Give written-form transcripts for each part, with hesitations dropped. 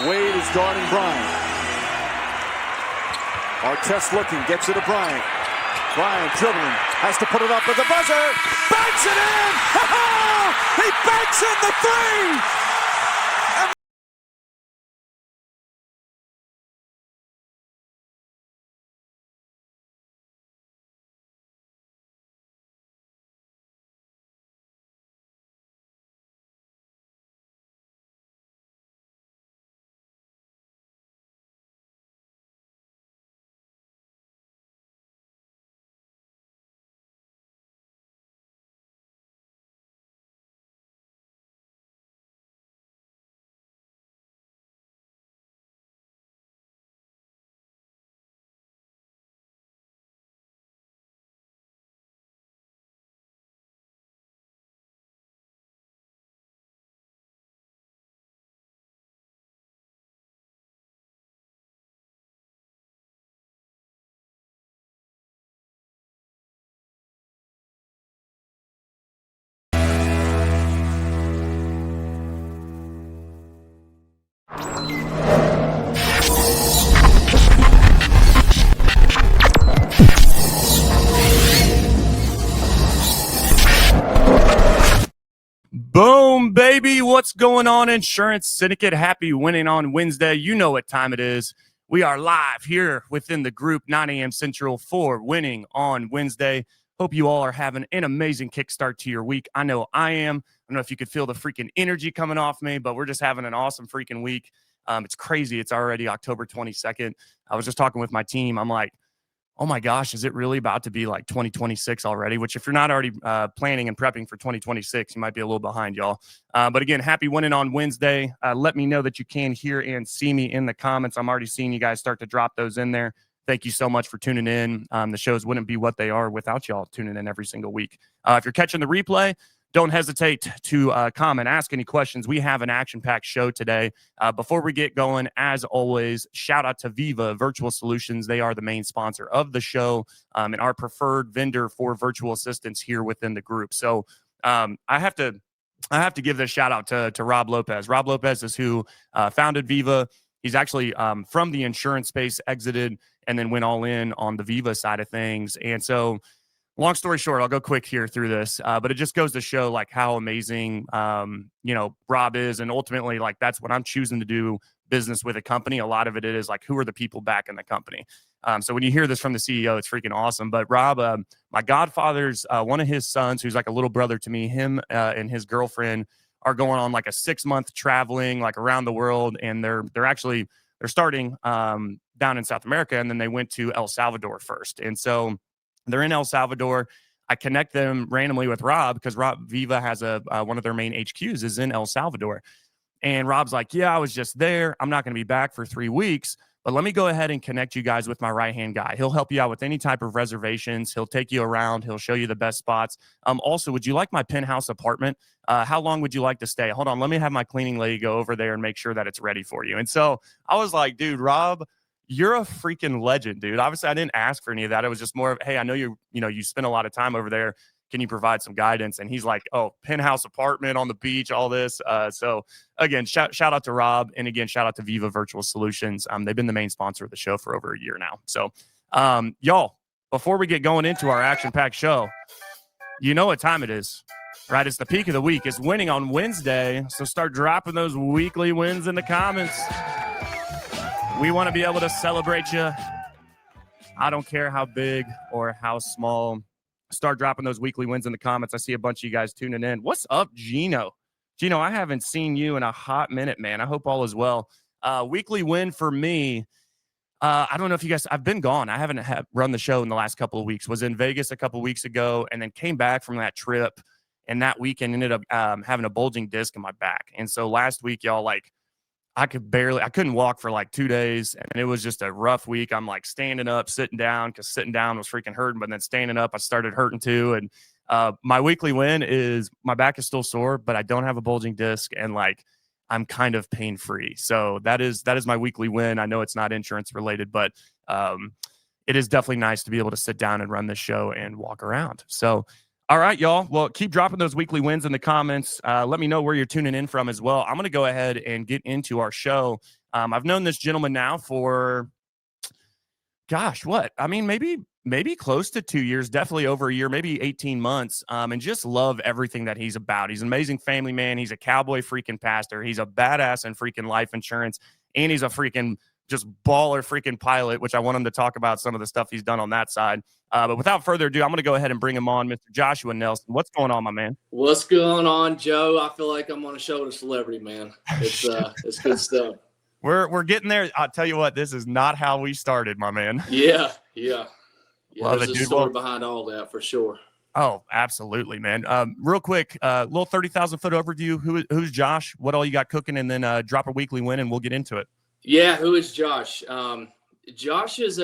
Wade is guarding Bryant. Artest looking, gets it to Bryant. Bryant dribbling, has to put it up with the buzzer. Banks it in! He banks in the three! Boom, baby. What's going on, Insurance Syndicate? Happy winning on Wednesday. You know what time it is. We are live here within the group, 9 a.m. Central for Winning on Wednesday. Hope you all are having an amazing kickstart to your week. I know I am. I don't know if you could feel the freaking energy coming off me, but we're just having an awesome freaking week. It's crazy. It's already October 22nd. I was just talking with my team. I'm like, oh my gosh, is it really about to be like 2026 already? Which if you're not already planning and prepping for 2026, you might be a little behind, y'all. But again, happy winning on Wednesday. Let me know that you can hear and see me in the comments. I'm already seeing you guys start to drop those in there. Thank you so much for tuning in. The shows wouldn't be what they are without y'all tuning in every single week. If you're catching the replay, don't hesitate to comment, ask any questions. We have an action-packed show today. Before we get going, as always, shout out to Viva Virtual Solutions. They are the main sponsor of the show and our preferred vendor for virtual assistants here within the group. So I have to give this shout out to Rob Lopez. Rob Lopez is who founded Viva. He's actually from the insurance space, exited, and then went all in on the Viva side of things. And so long story short, I'll go quick here through this, but it just goes to show like how amazing, Rob is. And ultimately, like, that's what I'm choosing to do business with a company. A lot of it is like, who are the people back in the company? So when you hear this from the CEO, it's freaking awesome. But Rob, my godfather's, one of his sons, who's like a little brother to me, him and his girlfriend are going on like a 6-month traveling like around the world. And they're starting down in South America. And then they went to El Salvador first. And so they're in El Salvador. I connect them randomly with Rob because Viva has one of their main HQs is in El Salvador. And Rob's like, yeah, I was just there. I'm not going to be back for 3 weeks, but let me go ahead and connect you guys with my right-hand guy. He'll help you out with any type of reservations. He'll take you around. He'll show you the best spots. Also, would you like my penthouse apartment? How long would you like to stay? Hold on. Let me have my cleaning lady go over there and make sure that it's ready for you. And so I was like, dude, Rob, you're a freaking legend, dude. Obviously, I didn't ask for any of that. It was just more of, hey, I know you spend a lot of time over there. Can you provide some guidance? And he's like, oh, penthouse apartment on the beach, all this. So again, shout out to Rob. And again, shout out to Viva Virtual Solutions. They've been the main sponsor of the show for over a year now. So y'all, before we get going into our action-packed show, you know what time it is, right? It's the peak of the week. It's winning on Wednesday. So start dropping those weekly wins in the comments. We want to be able to celebrate you. I don't care how big or how small. Start dropping those weekly wins in the comments. I see a bunch of you guys tuning in. What's up, Gino? Gino, I haven't seen you in a hot minute, man. I hope all is well. Weekly win for me. I don't know if you guys, I've been gone. I haven't run the show in the last couple of weeks. Was in Vegas a couple of weeks ago and then came back from that trip. And that weekend ended up having a bulging disc in my back. And so last week, y'all, like, I couldn't walk for like 2 days, and it was just a rough week. I'm like standing up, sitting down, because sitting down was freaking hurting, but then standing up, I started hurting too. And my weekly win is my back is still sore, but I don't have a bulging disc, and like I'm kind of pain free. So that is my weekly win. I know it's not insurance related, but it is definitely nice to be able to sit down and run this show and walk around. So All right, y'all. Well, keep dropping those weekly wins in the comments. Let me know where you're tuning in from as well. I'm going to go ahead and get into our show. I've known this gentleman now for, gosh, what? I mean, maybe close to 2 years, definitely over a year, maybe 18 months, and just love everything that he's about. He's an amazing family man. He's a cowboy freaking pastor. He's a badass in freaking life insurance, and he's a freaking just baller freaking pilot, which I want him to talk about some of the stuff he's done on that side. But without further ado, I'm going to go ahead and bring him on, Mr. Joshua Nelson. What's going on, my man? What's going on, Joe? I feel like I'm on a show with a celebrity, man. It's good stuff. We're getting there. I'll tell you what, this is not how we started, my man. Yeah. Love There's it, a dude. story behind all that for sure. Oh, absolutely, man. Real quick, little 30,000-foot overview. Who's Josh? What all you got cooking? And then drop a weekly win, and we'll get into it. Yeah, who is Josh? Josh is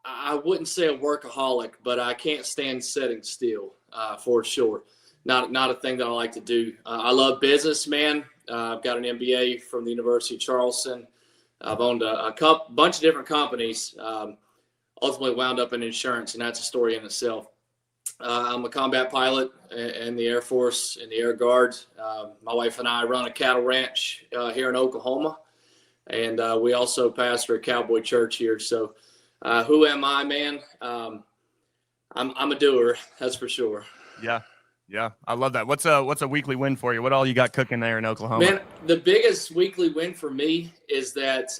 I wouldn't say a workaholic, but I can't stand sitting still for sure. Not a thing that I like to do. I love business, man. I've got an MBA from the University of Charleston. I've owned a bunch of different companies. Ultimately wound up in insurance, and that's a story in itself. I'm a combat pilot in the Air Force, in the Air Guard. My wife and I run a cattle ranch here in Oklahoma, and we also pastor a cowboy church here. So who am I, man? I'm a doer, that's for sure. Yeah, I love that. What's a weekly win for you? What all you got cooking there in Oklahoma? Man, the biggest weekly win for me is that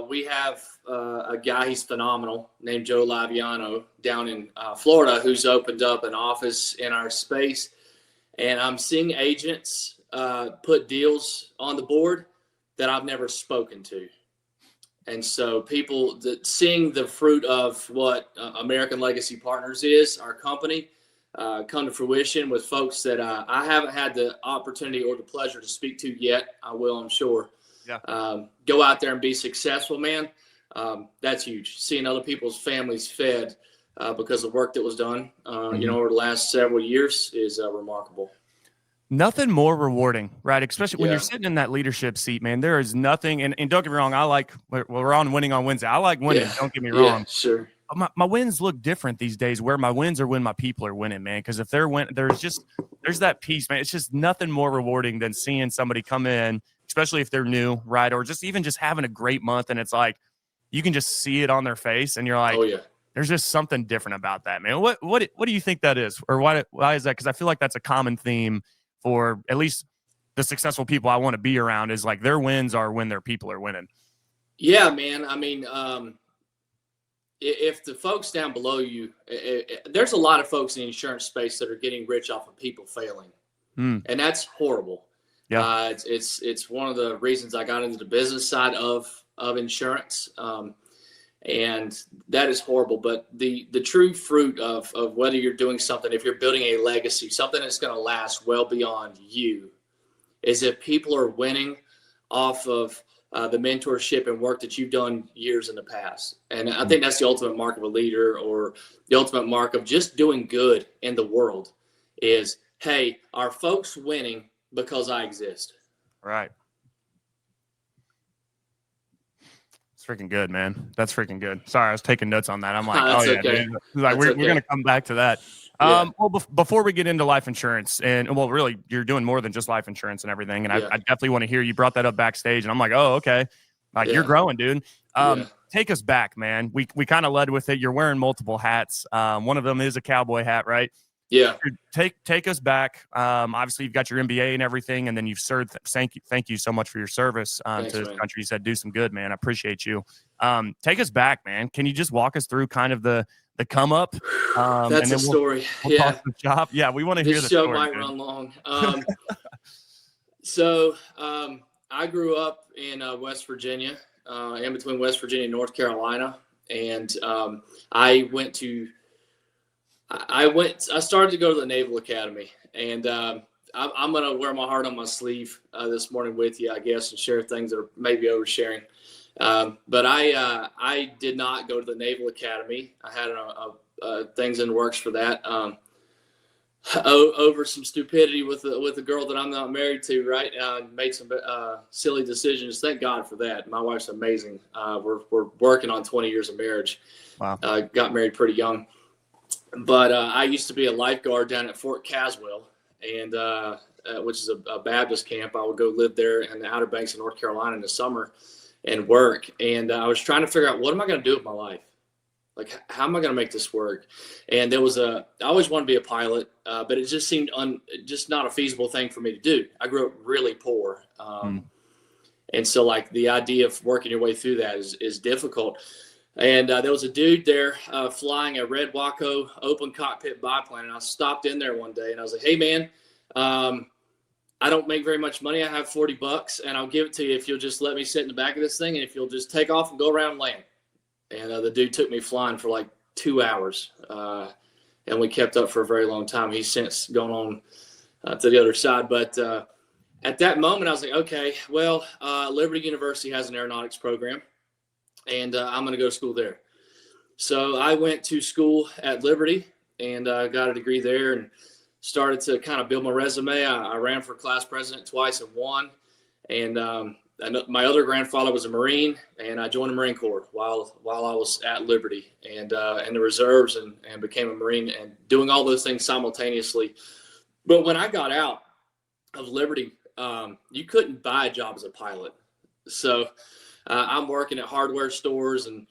we have a guy, he's phenomenal, named Joe Laviano down in Florida, who's opened up an office in our space. And I'm seeing agents put deals on the board that I've never spoken to. And so people seeing the fruit of what American Legacy Partners is, our company, come to fruition with folks that I haven't had the opportunity or the pleasure to speak to yet. I will, I'm sure. Yeah. Go out there and be successful, man. That's huge. Seeing other people's families fed because of the work that was done, over the last several years is remarkable. Nothing more rewarding, right? Especially when you're sitting in that leadership seat, man. There is nothing, and don't get me wrong, we're on winning on Wednesday. I like winning, don't get me wrong. Yeah, sure. My wins look different these days, where my wins are when my people are winning, man. Because if they're winning, there's that piece, man. It's just nothing more rewarding than seeing somebody come in, especially if they're new, right? Or just having a great month, and it's like you can just see it on their face, and you're like, oh yeah, there's just something different about that, man. What do you think that is, or why is that? Because I feel like that's a common theme for at least the successful people I want to be around, is like their wins are when their people are winning. Yeah, man. I mean, if the folks down below you, there's a lot of folks in the insurance space that are getting rich off of people failing, and that's horrible. Yeah, it's one of the reasons I got into the business side of insurance, and that is horrible. But the true fruit of whether you're doing something, if you're building a legacy, something that's going to last well beyond you, is if people are winning off of the mentorship and work that you've done years in the past. And I think that's the ultimate mark of a leader, or the ultimate mark of just doing good in the world is, hey, are folks winning because I exist? right. It's freaking good, man. That's freaking good. Sorry, I was taking notes on that. I'm like, oh yeah, okay. dude. Like we're going to come back to that. Yeah. Well, before we get into life insurance, and well, really, you're doing more than just life insurance and everything. And I definitely want to hear you brought that up backstage, and I'm like, oh, okay, like you're growing, dude. Take us back, man. We kind of led with it. You're wearing multiple hats. One of them is a cowboy hat, right? Yeah. Take us back. Obviously, you've got your MBA and everything, and then you've served. Thank you so much for your service Thanks, to this man. country. You said do some good, man. I appreciate you. Take us back, man. Can you just walk us through kind of the come up? That's a story. We'll talk the job. Yeah, we want to hear the This show story. might run long. I grew up in West Virginia, in between West Virginia and North Carolina, and I started to go to the Naval Academy, and I'm going to wear my heart on my sleeve this morning with you, I guess, and share things that are maybe oversharing. But I did not go to the Naval Academy. I had things in the works for that. Over some stupidity with a girl that I'm not married to, right? Made some silly decisions. Thank God for that. My wife's amazing. We're working on 20 years of marriage. Wow. Got married pretty young. But I used to be a lifeguard down at Fort Caswell, and which is a Baptist camp. I would go live there in the Outer Banks of North Carolina in the summer and work. And I was trying to figure out, what am I going to do with my life? Like, how am I going to make this work? And I always wanted to be a pilot, but it just seemed just not a feasible thing for me to do. I grew up really poor. And so, like, the idea of working your way through that is difficult. And there was a dude there flying a red Waco open cockpit biplane. And I stopped in there one day and I was like, hey, man, I don't make very much money. I have $40 and I'll give it to you if you'll just let me sit in the back of this thing and if you'll just take off and go around and land. And the dude took me flying for like 2 hours. And we kept up for a very long time. He's since gone on to the other side. But at that moment, I was like, okay, well, Liberty University has an aeronautics program. And I'm going to go to school there. So I went to school at Liberty and got a degree there and started to kind of build my resume. I ran for class president twice and won. And my other grandfather was a Marine, and I joined the Marine Corps while I was at Liberty and in the reserves and became a Marine and doing all those things simultaneously. But when I got out of Liberty, you couldn't buy a job as a pilot. So I'm working at hardware stores and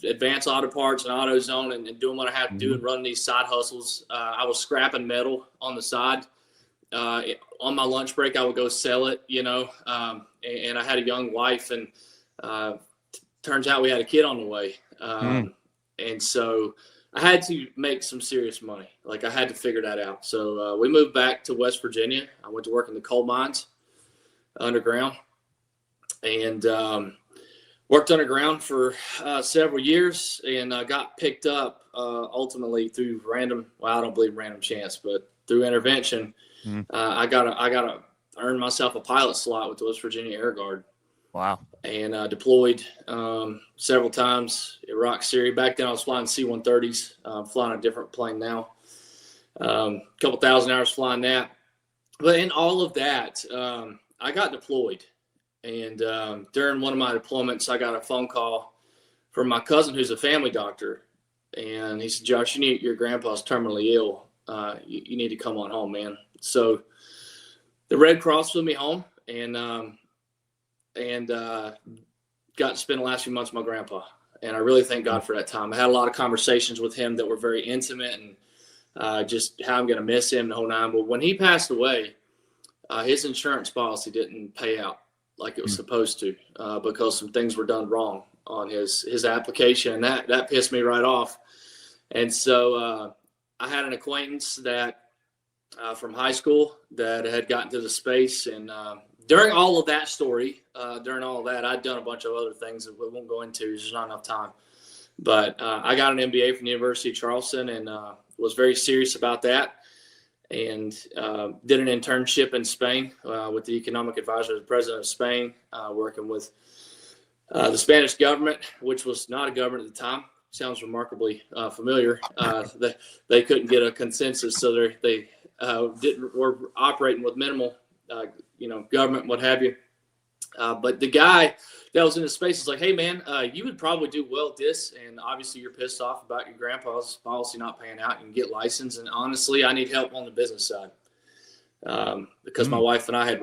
Advanced Auto Parts and AutoZone and doing what I have to do and running these side hustles. I was scrapping metal on the side. On my lunch break, I would go sell it, and I had a young wife, and turns out we had a kid on the way. And so I had to make some serious money. Like, I had to figure that out. So we moved back to West Virginia. I went to work in the coal mines underground. And worked underground for several years and got picked up ultimately through I don't believe random chance, but through intervention. I got to earn myself a pilot slot with the West Virginia Air Guard. Wow. And deployed several times, Iraq, Syria. Back then I was flying C-130s. I'm flying a different plane now. A couple thousand hours flying that. But in all of that, I got deployed. And during one of my deployments, I got a phone call from my cousin who's a family doctor. And he said, Josh, your grandpa's terminally ill. You need to come on home, man. So the Red Cross flew me home and got to spend the last few months with my grandpa. And I really thank God for that time. I had a lot of conversations with him that were very intimate and just how I'm going to miss him the whole nine. But when he passed away, his insurance policy didn't pay out like it was supposed to, because some things were done wrong on his application. And that pissed me right off. And so I had an acquaintance that from high school that had gotten to the space. And during all of that story, during all of that, I'd done a bunch of other things that we won't go into. There's not enough time. But I got an MBA from the University of Charleston and was very serious about that. And did an internship in Spain with the economic advisor of the president of Spain, working with the Spanish government, which was not a government at the time. Sounds remarkably familiar. They couldn't get a consensus, so they were operating with minimal, government, what have you. But the guy that was in the space is like, hey, man, you would probably do well at this. And obviously you're pissed off about your grandpa's policy not paying out. You can get licensed. And honestly, I need help on the business side because my wife and I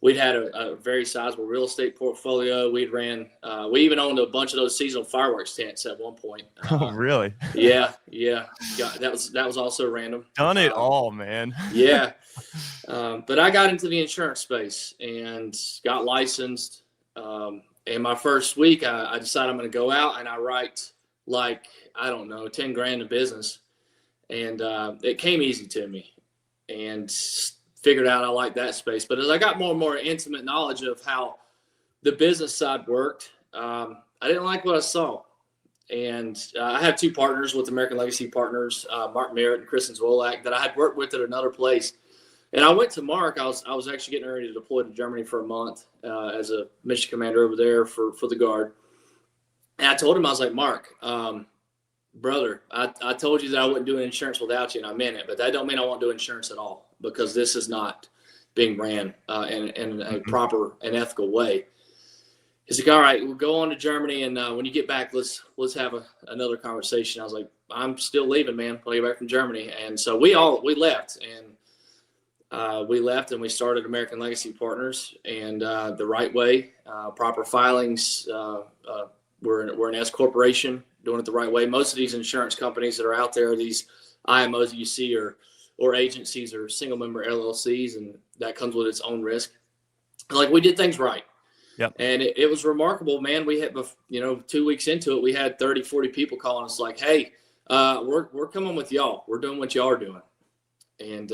we'd had a very sizable real estate portfolio. We even owned a bunch of those seasonal fireworks tents at one point. Oh, really? Yeah. That was also random. Done it all, man. Yeah. But I got into the insurance space and got licensed. And my first week, I decided I'm going to go out and I write like, I don't know, 10 grand in business. And it came easy to me and figured out I liked that space. But as I got more and more intimate knowledge of how the business side worked, I didn't like what I saw. And I have two partners with American Legacy Partners, Mark Merritt and Kristen Zwolak, that I had worked with at another place. And I went to Mark. I was actually getting ready to deploy to Germany for a month as a mission commander over there for the Guard. And I told him, I was like, Mark, brother, I told you that I wouldn't do insurance without you, and I meant it. But that don't mean I won't do insurance at all, because this is not being ran in a proper and ethical way. He's like, all right, we'll go on to Germany, and when you get back, let's have another conversation. I was like, I'm still leaving, man. When I get back from Germany. And so we left, and we started American Legacy Partners, and the right way, proper filings. We're an S corporation, doing it the right way. Most of these insurance companies that are out there, these IMOs that you see, or agencies or single member LLCs, and that comes with its own risk. Like, we did things right. Yep. And it was remarkable, man. We had, 2 weeks into it, we had 30, 40 people calling us like, hey, we're coming with y'all. We're doing what y'all are doing. And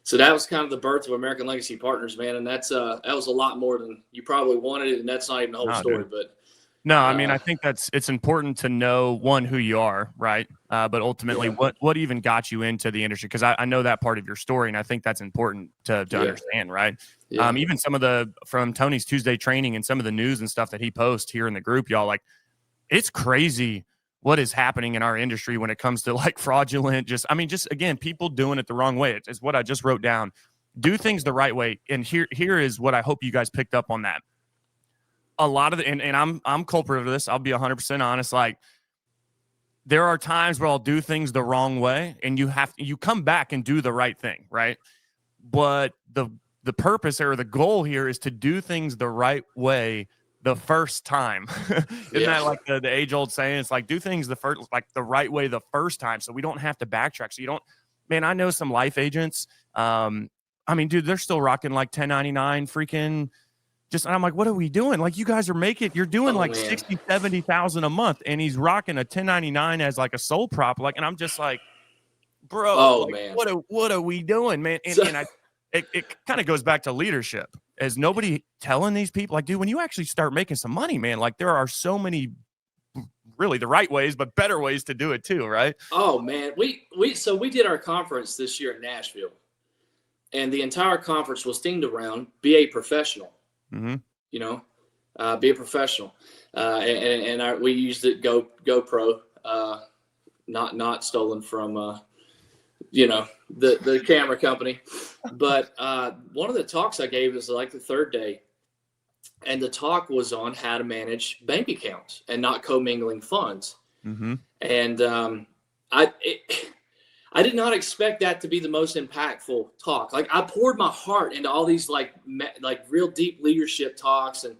so that was kind of the birth of American Legacy Partners, man. And that was a lot more than you probably wanted. And that's not even the whole story, dude. but no, I mean, I think it's important to know, one, who you are, right? But ultimately, what even got you into the industry? Because I know that part of your story, and I think that's important to understand, right? Yeah. Even some of from Tony's Tuesday training and some of the news and stuff that he posts here in the group, y'all, like, it's crazy what is happening in our industry when it comes to like fraudulent, just again, people doing it the wrong way. It's what I just wrote down. Do things the right way. And here is what I hope you guys picked up on that. A lot of and I'm culprit of this. I'll be 100% honest. Like, there are times where I'll do things the wrong way, and you come back and do the right thing, right? But the purpose or the goal here is to do things the right way the first time. Isn't that like the age-old saying? It's like, do things the right way the first time, so we don't have to backtrack. So you don't, man, I know some life agents. Dude, they're still rocking like 1099 freaking. And I'm like, what are we doing? Like, you guys you're doing like 60, 70,000 a month, and he's rocking a 1099 as like a sole prop. Like, and I'm just like, bro, man, what are we doing, man? And it kind of goes back to leadership. Is nobody telling these people, like, dude, when you actually start making some money, man, like, there are so many really the right ways, but better ways to do it too, right? Oh man, we did our conference this year in Nashville, and the entire conference was themed around be a professional. Mm-hmm. Be a professional, and we used it GoPro, not stolen from the camera company. But one of the talks I gave was like the third day, and the talk was on how to manage bank accounts and not commingling funds. Mm-hmm. And I did not expect that to be the most impactful talk. Like, I poured my heart into all these like real deep leadership talks and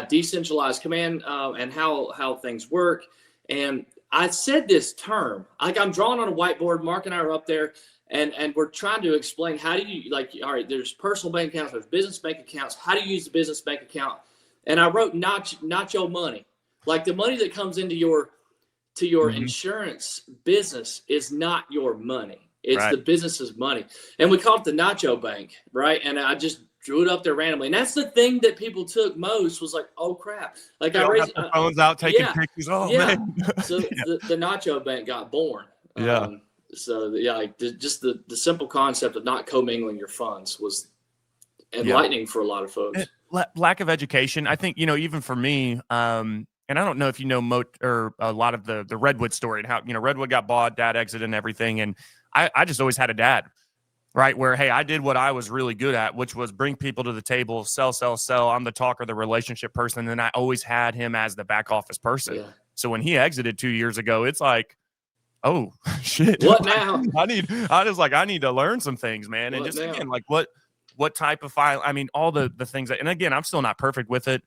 decentralized command and how things work. And I said this term, like, I'm drawing on a whiteboard. Mark and I are up there, and we're trying to explain, how do you, like, all right, there's personal bank accounts, there's business bank accounts. How do you use the business bank account? And I wrote not your money, like the money that comes into your insurance business is not your money. It's the business's money. And we called it the Nacho Bank, right? And I just drew it up there randomly. And that's the thing that people took most, was like, oh crap. Like, I raised their phones out, taking pictures. Oh man. So the Nacho Bank got born. Just the simple concept of not commingling your funds was enlightening for a lot of folks. Lack of education. I think, even for me, and I don't know if you know or a lot of the Redwood story, and how, Redwood got bought, dad exited and everything. And I just always had a dad, right? Where, hey, I did what I was really good at, which was bring people to the table, sell. I'm the talker, the relationship person. And then I always had him as the back office person. Yeah. So when he exited 2 years ago, it's like, oh shit. What now? I need to learn some things, man. And just now? Again, like what type of file, all the things that, and again, I'm still not perfect with it.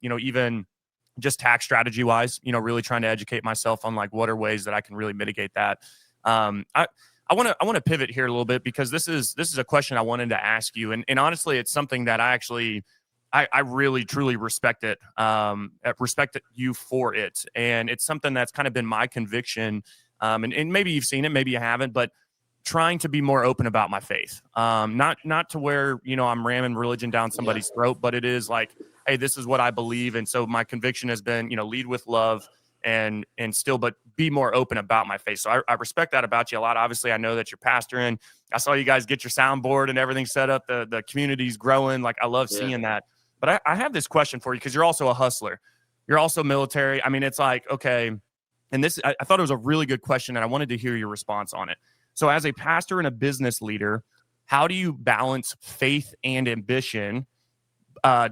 Even just tax strategy wise, really trying to educate myself on like what are ways that I can really mitigate that. I want to pivot here a little bit, because this is a question I wanted to ask you. And honestly, it's something that I really truly respect it. Respect you for it. And it's something that's kind of been my conviction. And maybe you've seen it, maybe you haven't, but trying to be more open about my faith. Not to where, I'm ramming religion down somebody's throat, but it is like, hey, this is what I believe. And so my conviction has been, lead with love and still, but be more open about my faith. So I respect that about you a lot. Obviously, I know that you're pastoring. I saw you guys get your soundboard and everything set up. The community's growing. Like, I love seeing that. But I have this question for you, because you're also a hustler. You're also military. It's like, okay. And this, I thought it was a really good question, and I wanted to hear your response on it. So as a pastor and a business leader, how do you balance faith and ambition?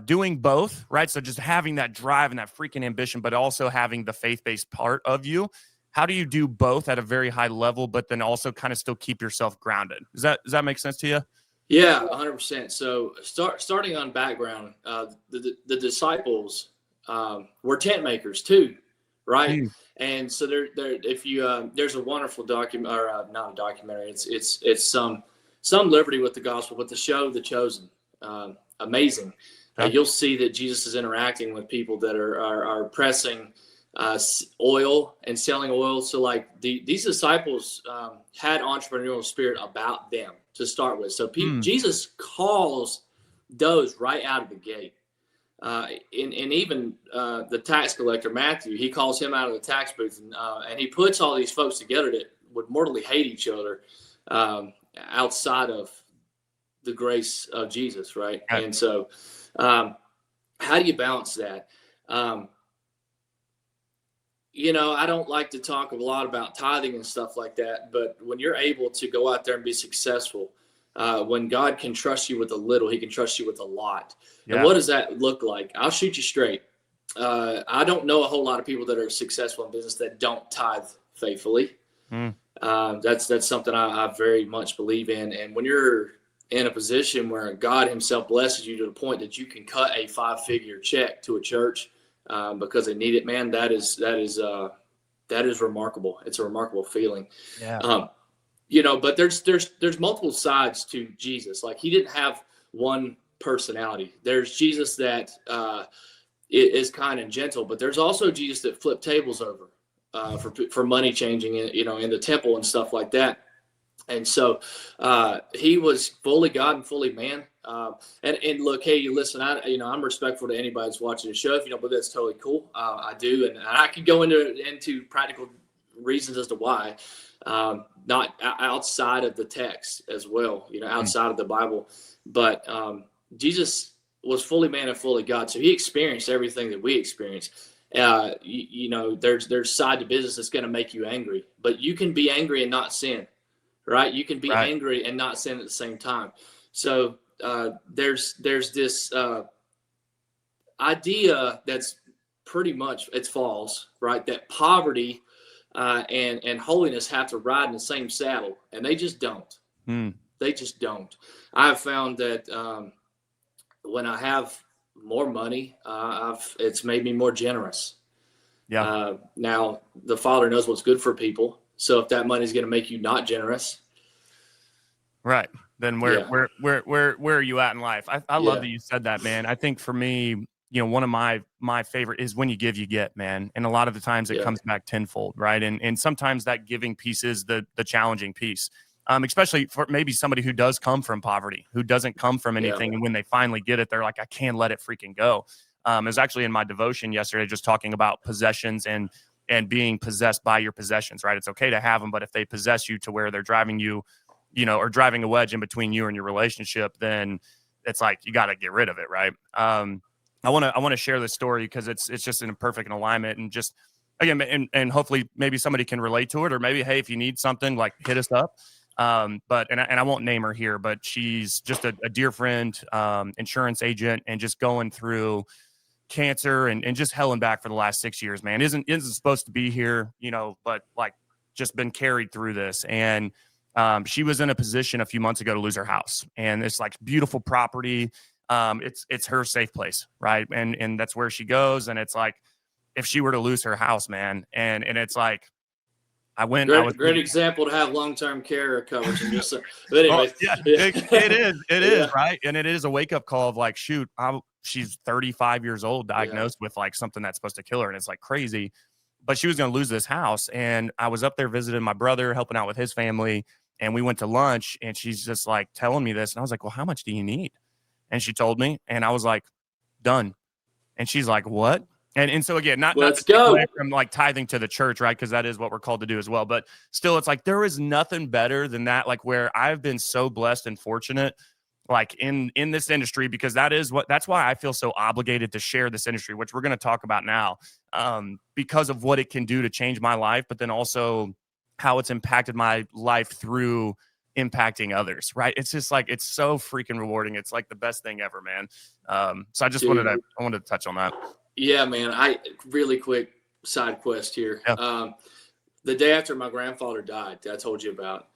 Doing both, right? So just having that drive and that freaking ambition, but also having the faith-based part of you. how do you do both at a very high level, but then also kind of still keep yourself grounded? Does that make sense to you? Yeah, 100%. So starting on background, the disciples were tent makers too, right? Mm. And so if you there's a wonderful document, or not a documentary. It's some liberty with the gospel, with the show The Chosen. Amazing. Okay. You'll see that Jesus is interacting with people that are pressing oil and selling oil. So like these disciples had entrepreneurial spirit about them to start with. So Jesus calls those right out of the gate. And even the tax collector, Matthew, he calls him out of the tax booth, and he puts all these folks together that would mortally hate each other outside of the grace of Jesus, right? Okay. And so how do you balance that? I don't like to talk a lot about tithing and stuff like that, but when you're able to go out there and be successful, when God can trust you with a little, he can trust you with a lot. Yeah. And what does that look like? I'll shoot you straight. I don't know a whole lot of people that are successful in business that don't tithe faithfully. That's something I very much believe in. And when you're in a position where God himself blesses you to the point that you can cut a 5-figure check to a church because they need it, man, that is remarkable. It's a remarkable feeling. Yeah. But there's multiple sides to Jesus. Like, he didn't have one personality. There's Jesus that is kind and gentle, but there's also Jesus that flipped tables over for money changing, in the temple and stuff like that. And so he was fully God and fully man. And look, hey, you listen, I'm respectful to anybody that's watching the show. If you don't believe, that's totally cool. I do. And I could go into practical reasons as to why, not outside of the text as well, outside of the Bible. But Jesus was fully man and fully God. So he experienced everything that we experience. There's side to business that's going to make you angry, but you can be angry and not sin. Right? You can be angry and not sin at the same time. So there's this idea that's pretty much, it's false, right? That poverty and holiness have to ride in the same saddle, and they just don't. They just don't. I've found that when I have more money, it's made me more generous. Yeah. Now the Father knows what's good for people. So if that money is going to make you not generous, right, then where are you at in life? I love that you said that, man. I think for me, one of my favorite is when you give, you get, man. And a lot of the times it comes back tenfold, right? And sometimes that giving piece is the challenging piece, especially for maybe somebody who does come from poverty, who doesn't come from anything, and when they finally get it, they're like, I can't let it freaking go. I was actually in my devotion yesterday just talking about possessions and being possessed by your possessions, right? It's okay to have them, but if they possess you to where they're driving you, or driving a wedge in between you and your relationship, then it's like, you got to get rid of it, right? I want to share this story because it's just in a perfect alignment, and just again, and hopefully maybe somebody can relate to it, or maybe, hey, if you need something, like, hit us up. But I won't name her here, but she's just a dear friend, insurance agent, and just going through cancer and just hell and back for the last 6 years, man. Isn't supposed to be here, but like just been carried through this. And she was in a position a few months ago to lose her house, and it's like beautiful property. It's her safe place, right? And that's where she goes. And it's like, if she were to lose her house, man, and it's like, great example to have long-term care coverage. And just, but anyway, it is, right? And it is a wake-up call of like, shoot, she's 35 years old, diagnosed with like something that's supposed to kill her, and it's like crazy. But she was going to lose this house, and I was up there visiting my brother, helping out with his family, and we went to lunch, and she's just like telling me this, and I was like, well, how much do you need? And she told me, and I was like, done. And she's like, what? And so again, not to take away from like tithing to the church, right? Because that is what we're called to do as well. But still, it's like, there is nothing better than that. Like, where I've been so blessed and fortunate, like in this industry, because that's why I feel so obligated to share this industry, which we're going to talk about now, because of what it can do to change my life, but then also how it's impacted my life through impacting others, right? It's just like, it's so freaking rewarding. It's like the best thing ever, man. So I just wanted to touch on that. Yeah, man. Really quick side quest here. Yeah. the day after my grandfather died, that I told you about,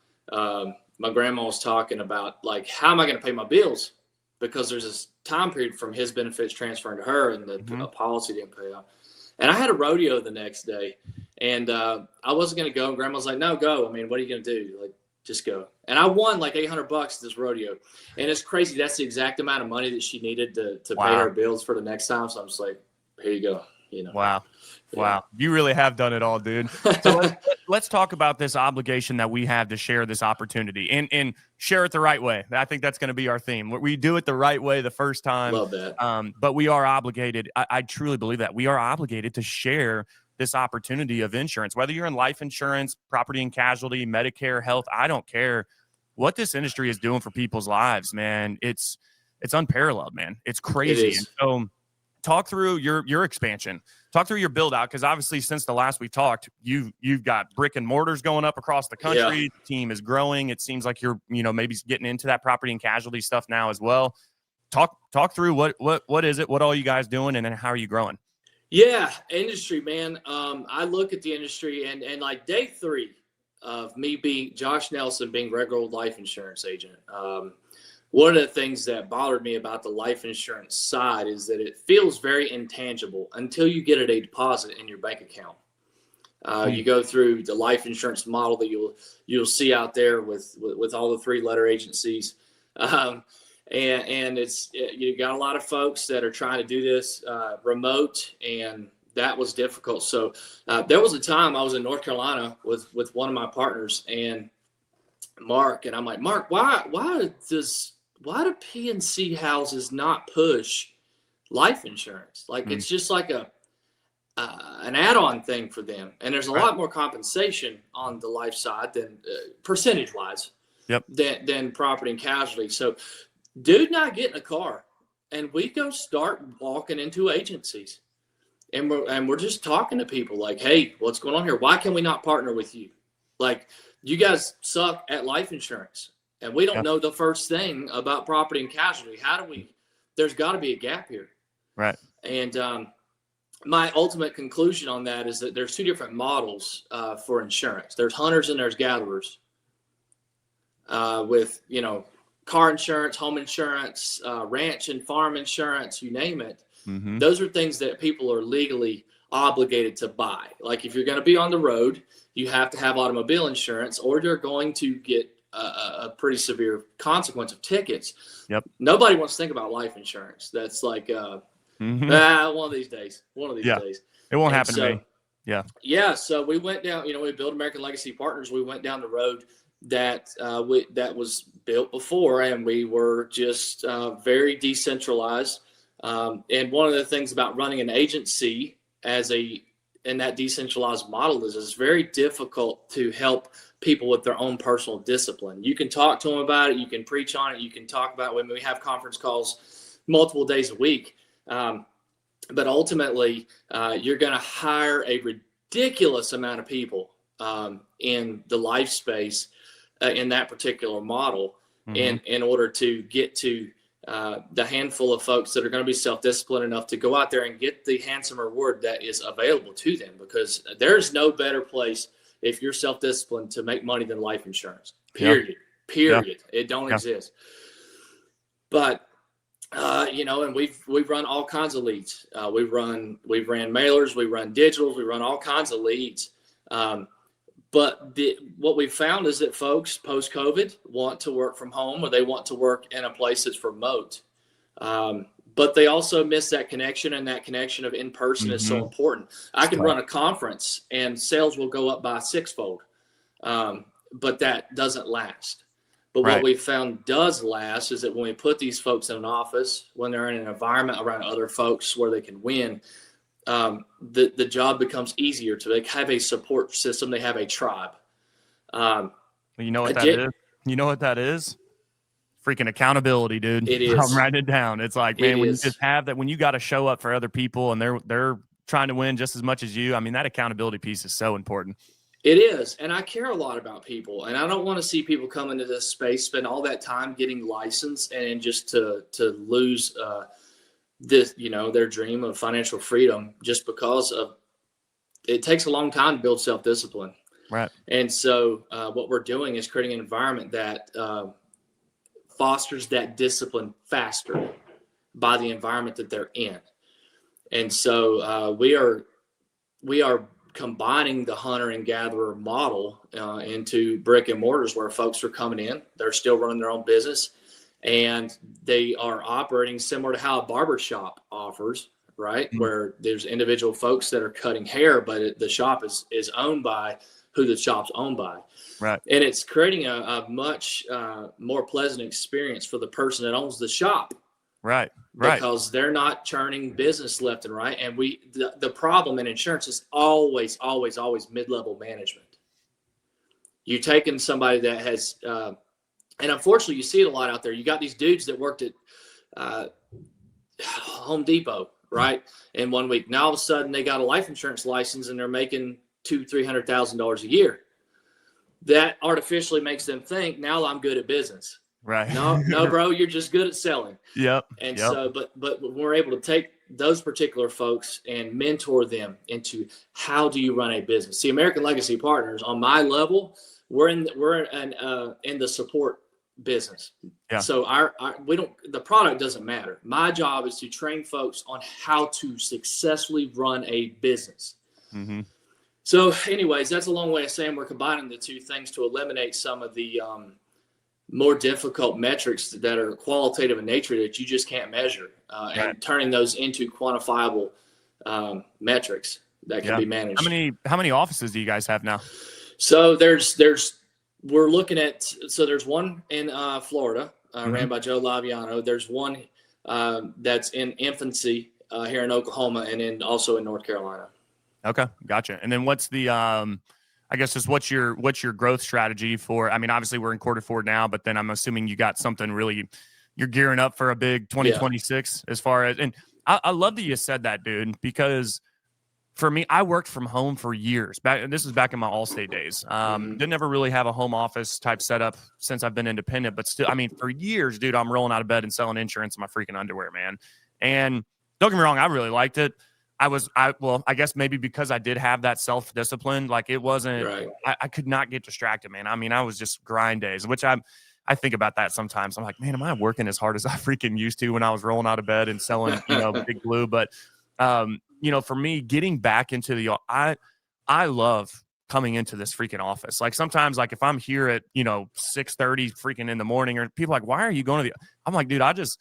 my grandma was talking about, like, how am I going to pay my bills? Because there's this time period from his benefits transferring to her, and the policy didn't pay out. And I had a rodeo the next day, and I wasn't going to go. And Grandma's like, no, go. I mean, what are you going to do? Like, just go. And I won like $800 at this rodeo. And it's crazy. That's the exact amount of money that she needed to pay her bills for the next time. So I'm just like, here you go. You know. Wow. Wow. You really have done it all, dude. So let's talk about this obligation that we have to share this opportunity and share it the right way. I think that's going to be our theme. We do it the right way the first time. Love that. But we are obligated. I truly believe that we are obligated to share this opportunity of insurance, whether you're in life insurance, property and casualty, Medicare, health. I don't care what this industry is doing for people's lives, man. It's unparalleled, man. It's crazy. It is. And so talk through your expansion. Talk through your build out, because obviously since the last we talked, you've got brick and mortars going up across the country. Yeah. The team is growing. It seems like you're maybe getting into that property and casualty stuff now as well. Talk through what is it? What all you guys doing, and then how are you growing? Yeah, industry, man. I look at the industry and like day 3 of me being Josh Nelson, being regular old life insurance agent. One of the things that bothered me about the life insurance side is that it feels very intangible until you get a deposit in your bank account. You go through the life insurance model that you'll see out there with all the 3-letter agencies. And it's, you got a lot of folks that are trying to do this remote, and that was difficult. So there was a time I was in North Carolina with one of my partners and Mark, and I'm like, Mark, why do P&C houses not push life insurance? Like it's just like an add-on thing for them, and there's a lot more compensation on the life side than percentage-wise, than property and casualty. So, dude, and I get in a car, and we go start walking into agencies, and we're just talking to people like, hey, what's going on here? Why can we not partner with you? Like, you guys suck at life insurance, and we don't know the first thing about property and casualty. How do we? There's got to be a gap here, right? And my ultimate conclusion on that is that there's 2 different models for insurance. There's hunters and there's gatherers. With car insurance, home insurance, ranch and farm insurance, you name it. Mm-hmm. Those are things that people are legally obligated to buy. Like if you're going to be on the road, you have to have automobile insurance, or you're going to get a pretty severe consequence of tickets. Yep. Nobody wants to think about life insurance. That's like, one of these days. It won't happen to me. Yeah. So we went down, we built American Legacy Partners. We went down the road that was built before, and we were just very decentralized. And one of the things about running an agency in that decentralized model is it's very difficult to help people with their own personal discipline. You can talk to them about it. You can preach on it. You can talk about it when we have conference calls multiple days a week. But ultimately, you're going to hire a ridiculous amount of people in the life space in that particular model in order to get to the handful of folks that are going to be self-disciplined enough to go out there and get the handsome reward that is available to them, because there's no better place if you're self-disciplined to make money than life insurance, period. It don't exist. But and we've run all kinds of leads. We've ran mailers, we run digitals, we run all kinds of leads. But what we've found is that folks post-COVID want to work from home, or they want to work in a place that's remote. But they also miss that connection, and that connection of in-person is so important. I can run a conference and sales will go up by 6-fold, but that doesn't last. But what we found does last is that when we put these folks in an office, when they're in an environment around other folks where they can win, the job becomes easier. They have a support system. They have a tribe. You know what that is? You know what that is? Freaking accountability, dude. It is. I'm writing it down. It's like, man, when you just have that, when you got to show up for other people and they're trying to win just as much as you, I mean, that accountability piece is so important. It is. And I care a lot about people, and I don't want to see people come into this space, spend all that time getting licensed and just to lose this, their dream of financial freedom just because of it takes a long time to build self-discipline. Right. And so what we're doing is creating an environment that fosters that discipline faster by the environment that they're in. And so we are combining the hunter and gatherer model into brick and mortars, where folks are coming in, they're still running their own business, and they are operating similar to how a barbershop offers, right? Mm-hmm. Where there's individual folks that are cutting hair, but the shop is owned by who the shop's owned by. Right. And it's creating a much more pleasant experience for the person that owns the shop. Right. Because they're not churning business left and right. And the problem in insurance is always mid-level management. You're taking somebody that has, and unfortunately you see it a lot out there. You got these dudes that worked at Home Depot, right? In 1 week. Now all of a sudden they got a life insurance license and they're making $200,000-$300,000 a year. That artificially makes them think, now I'm good at business. Right. No, bro, you're just good at selling. Yep. And so, but we're able to take those particular folks and mentor them into how do you run a business. See, American Legacy Partners, on my level, we're in the support business. Yeah. So the product doesn't matter. My job is to train folks on how to successfully run a business. Mm-hmm. So, anyways, that's a long way of saying we're combining the two things to eliminate some of the more difficult metrics that are qualitative in nature that you just can't measure, and turning those into quantifiable metrics that can be managed. How many offices do you guys have now? So we're looking at, there's one in Florida, ran by Joe Laviano. There's one that's in infancy here in Oklahoma, and then also in North Carolina. Okay. Gotcha. And then what's the, I guess just what's your growth strategy for, I mean, obviously we're in Q4 now, but then I'm assuming you got something really, you're gearing up for a big 2026 as far as, and I love that you said that, dude, because for me, I worked from home for years back. This was back in my Allstate days. Didn't ever really have a home office type setup since I've been independent, but still, I mean, for years, dude, I'm rolling out of bed and selling insurance in my freaking underwear, man. And don't get me wrong, I really liked it. I guess maybe because I did have that self-discipline, like it wasn't, right. I could not get distracted, man. I mean, I was just grind days, which I think about that sometimes. I'm like, man, am I working as hard as I freaking used to when I was rolling out of bed and selling, Big Blue? But, for me, getting back into I love coming into this freaking office. Like sometimes, like if I'm here at, 6:30 freaking in the morning, or people are like, why are you going to I'm like, dude, I just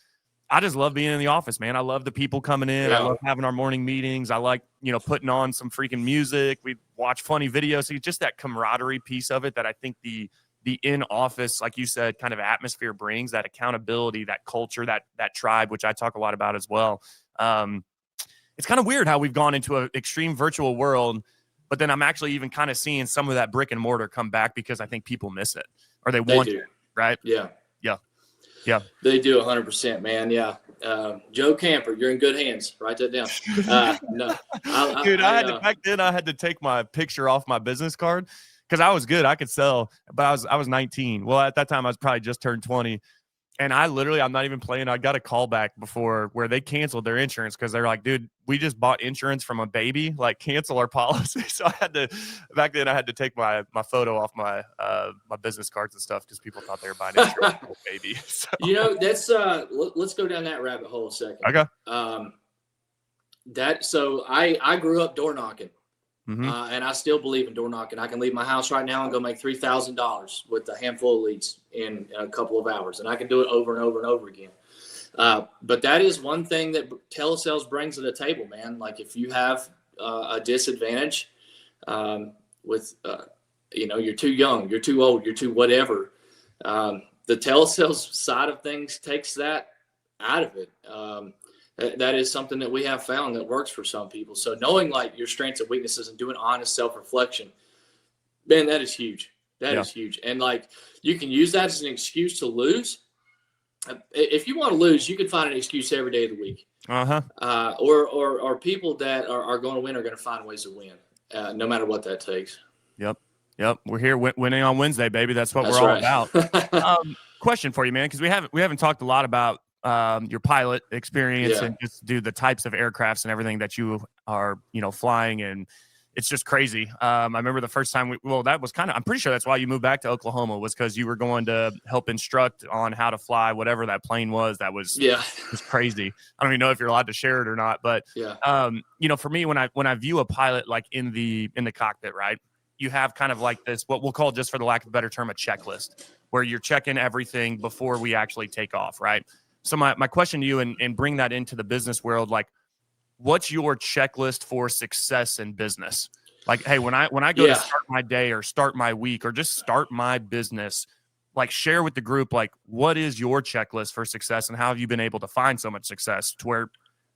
love being in the office, man. I love the people coming in. Yeah. I love having our morning meetings. I like, putting on some freaking music. We watch funny videos. So just that camaraderie piece of it that I think the in-office, like you said, kind of atmosphere brings, that accountability, that culture, that tribe, which I talk a lot about as well. It's kind of weird how we've gone into an extreme virtual world, but then I'm actually even kind of seeing some of that brick and mortar come back because I think people miss it, or they want it, right? Yeah. Yeah, they do 100%, man. Yeah. Joe Camper, you're in good hands. Write that down. No, dude, back then I had to take my picture off my business card because I was good. I could sell, but I was 19. Well, at that time I was probably just turned 20. And I'm not even playing. I got a call back before where they canceled their insurance because they're like, dude, we just bought insurance from a baby, like cancel our policy. So back then I had to take my photo off my business cards and stuff because people thought they were buying insurance from a baby. So. That's let's go down that rabbit hole a second. Okay. So I grew up door knocking. Mm-hmm. And I still believe in door knocking. I can leave my house right now and go make $3,000 with a handful of leads in a couple of hours. And I can do it over and over and over again. But that is one thing that telesales brings to the table, man. Like if you have a disadvantage with, you're too young, you're too old, you're too whatever. The telesales side of things takes that out of it. That is something that we have found that works for some people. So knowing like your strengths and weaknesses and doing honest self-reflection, man, that is huge. That is huge. And like, you can use that as an excuse to lose. If you want to lose, you can find an excuse every day of the week. Or people that are going to win are going to find ways to win, no matter what that takes. Yep. We're here winning on Wednesday, baby. That's what we're all about. Question for you, man, because we haven't talked a lot about your pilot experience and just do the types of aircrafts and everything that you are, flying and it's just crazy. I remember the first time that was I'm pretty sure that's why you moved back to Oklahoma, was because you were going to help instruct on how to fly whatever that plane was. That was crazy. I don't even know if you're allowed to share it or not, but for me, when I view a pilot like in the cockpit, right, you have kind of like this, what we'll call, just for the lack of a better term, a checklist, where you're checking everything before we actually take off, right? So my question to you, and bring that into the business world, like, what's your checklist for success in business? Like, hey, when I go to start my day or start my week or just start my business, like, share with the group, like, what is your checklist for success, and how have you been able to find so much success to where,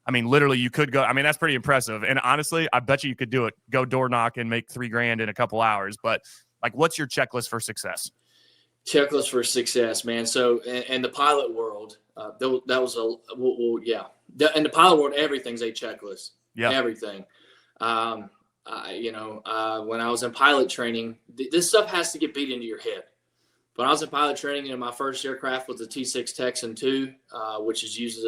I mean, literally you could go, I mean, that's pretty impressive. And honestly, I bet you could do it, go door knock and make $3,000 in a couple hours. But like, what's your checklist for success? Checklist for success, man. So in the pilot world, that was in the pilot world, everything's a checklist. Yeah, everything. When I was in pilot training, this stuff has to get beat into your head. When I was in pilot training, my first aircraft was the T-6 Texan II, which is uses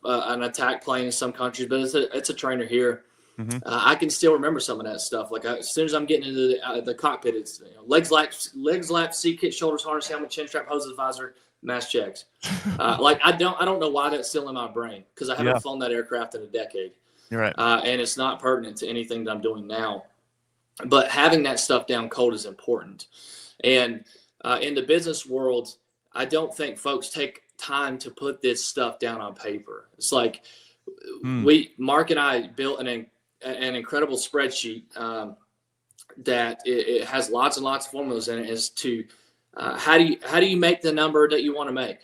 an attack plane in some countries, but it's a trainer here. Mm-hmm. I can still remember some of that stuff. Like, as soon as I'm getting into the cockpit, it's legs lap, seat kit, shoulders, harness, helmet, chin strap, hoses, visor, mask checks. I don't know why that's still in my brain, because I haven't flown that aircraft in a decade. You're right. And it's not pertinent to anything that I'm doing now. But having that stuff down cold is important. And in the business world, I don't think folks take time to put this stuff down on paper. It's like Mark and I built an incredible spreadsheet that it has lots and lots of formulas in it as to how do you make the number that you want to make.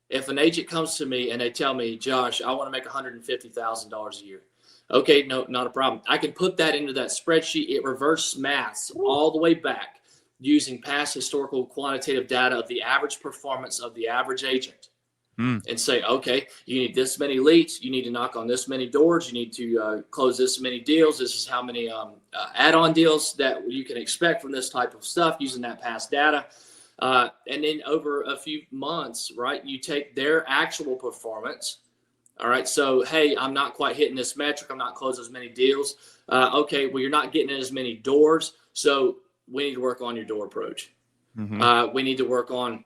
If an agent comes to me and they tell me, Josh, I want to make $150,000 a year. Okay, no, not a problem. I can put that into that spreadsheet. It reverse maths all the way back using past historical quantitative data of the average performance of the average agent. And say, okay, you need this many leads, you need to knock on this many doors, you need to close this many deals, this is how many add-on deals that you can expect from this type of stuff using that past data. And then over a few months, right, you take their actual performance. All right, so, hey, I'm not quite hitting this metric, I'm not closing as many deals. Okay, well, you're not getting in as many doors, so we need to work on your door approach. Mm-hmm. We need to work on,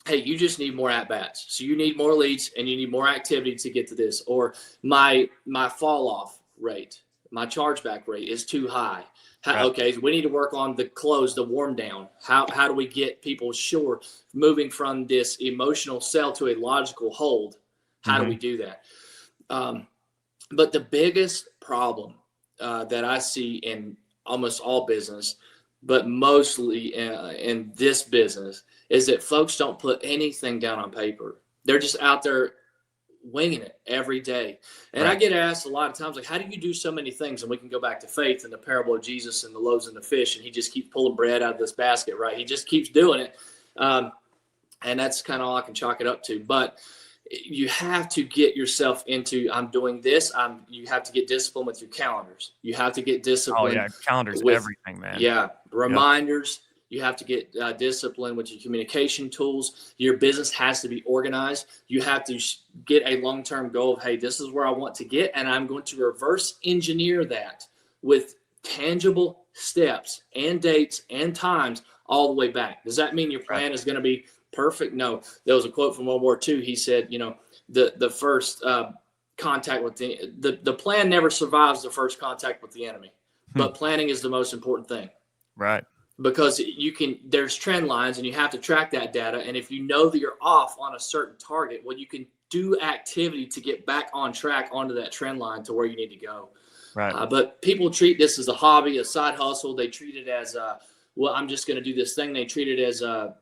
hey, you just need more at-bats. So you need more leads and you need more activity to get to this. Or my fall-off rate, my chargeback rate is too high. Okay, so we need to work on the close, the warm down. How do we get people moving from this emotional sell to a logical hold? How do we do that? But the biggest problem that I see in almost all business, but mostly in this business, is that folks don't put anything down on paper. They're just out there winging it every day. And I get asked a lot of times, like, how do you do so many things? And we can go back to faith and the parable of Jesus and the loaves and the fish, and he just keeps pulling bread out of this basket, right? He just keeps doing it. And that's kind of all I can chalk it up to. But you have to get yourself into, I'm doing this. You have to get disciplined with your calendars. You have to get disciplined. Oh, yeah. Calendars with everything, man. Yeah. Reminders. Yep. You have to get disciplined with your communication tools. Your business has to be organized. You have to get a long-term goal of, hey, this is where I want to get, and I'm going to reverse engineer that with tangible steps and dates and times all the way back. Does that mean your plan is going to be perfect? No. There was a quote from World War II. He said, the first contact with the plan never survives the first contact with the enemy, but planning is the most important thing. Right. Because there's trend lines and you have to track that data. And if you know that you're off on a certain target, well, you can do activity to get back on track onto that trend line to where you need to go. Right. But people treat this as a hobby, a side hustle. They treat it as, I'm just going to do this thing. They treat it as